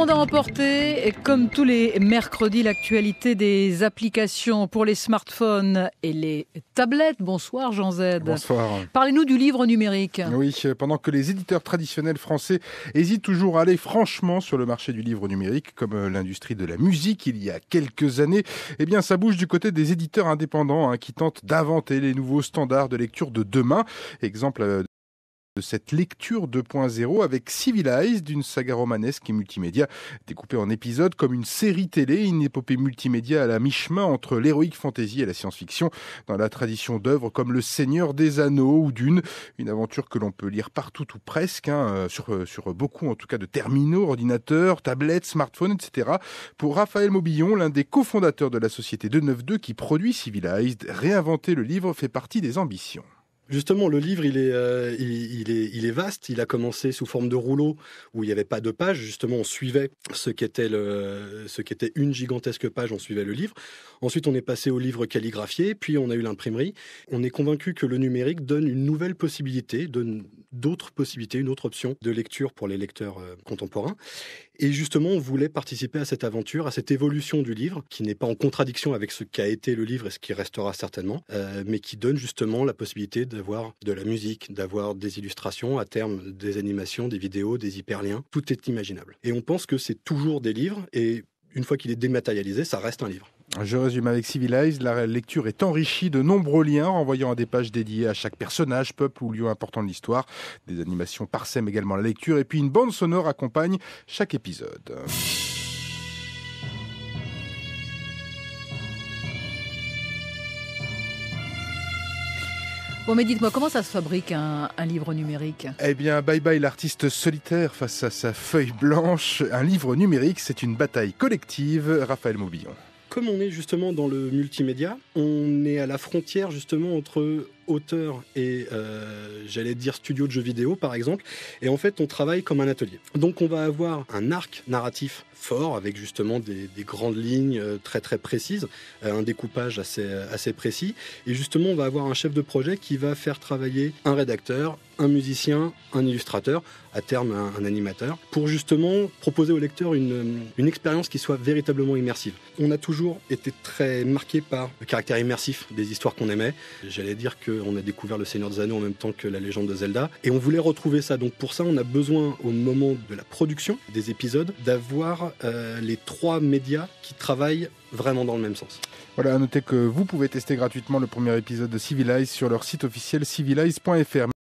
Monde à emporter, et comme tous les mercredis, l'actualité des applications pour les smartphones et les tablettes. Bonsoir Jean Z. Bonsoir. Parlez-nous du livre numérique. Oui, pendant que les éditeurs traditionnels français hésitent toujours à aller franchement sur le marché du livre numérique, comme l'industrie de la musique il y a quelques années, eh bien ça bouge du côté des éditeurs indépendants qui tentent d'inventer les nouveaux standards de lecture de demain. Exemple de cette lecture 2.0 avec Civilized, une saga romanesque et multimédia découpée en épisodes comme une série télé, une épopée multimédia à la mi-chemin entre l'héroïque fantasy et la science-fiction, dans la tradition d'œuvres comme Le Seigneur des Anneaux ou Dune, une aventure que l'on peut lire partout ou presque, sur beaucoup en tout cas de terminaux, ordinateurs, tablettes, smartphones, etc. Pour Raphaël Maubillon, l'un des cofondateurs de la société 292 qui produit Civilized, réinventer le livre fait partie des ambitions. Justement, le livre, il est vaste. Il a commencé sous forme de rouleau où il n'y avait pas de page. Justement, on suivait ce qu'était une gigantesque page, on suivait le livre. Ensuite, on est passé au livre calligraphié, puis on a eu l'imprimerie. On est convaincu que le numérique donne une nouvelle possibilité, donne d'autres possibilités, une autre option de lecture pour les lecteurs contemporains. Et justement, on voulait participer à cette aventure, à cette évolution du livre, qui n'est pas en contradiction avec ce qu'a été le livre et ce qui restera certainement, mais qui donne justement la possibilité d'avoir de la musique, d'avoir des illustrations, à terme des animations, des vidéos, des hyperliens. Tout est imaginable. Et on pense que c'est toujours des livres, et une fois qu'il est dématérialisé, ça reste un livre. Je résume avec Civilized, la lecture est enrichie de nombreux liens renvoyant à des pages dédiées à chaque personnage, peuple ou lieu important de l'histoire. Des animations parsèment également la lecture et puis une bande sonore accompagne chaque épisode. Bon, mais dites-moi, comment ça se fabrique un livre numérique ? Eh bien, bye bye l'artiste solitaire face à sa feuille blanche. Un livre numérique, c'est une bataille collective. Raphaël Maubillon. Comme on est justement dans le multimédia, on est à la frontière justement entre auteur et j'allais dire studio de jeux vidéo par exemple, et en fait on travaille comme un atelier. Donc on va avoir un arc narratif fort avec justement des grandes lignes très très précises, un découpage assez précis, et justement on va avoir un chef de projet qui va faire travailler un rédacteur, un musicien, un illustrateur, à terme un animateur, pour justement proposer au lecteur une expérience qui soit véritablement immersive. On a toujours été très marqué par le caractère immersif des histoires qu'on aimait. J'allais dire qu'on a découvert Le Seigneur des Anneaux en même temps que La Légende de Zelda, et on voulait retrouver ça. Donc pour ça, on a besoin, au moment de la production des épisodes, d'avoir les trois médias qui travaillent vraiment dans le même sens. Voilà, à noter que vous pouvez tester gratuitement le premier épisode de Civilized sur leur site officiel civilize.fr.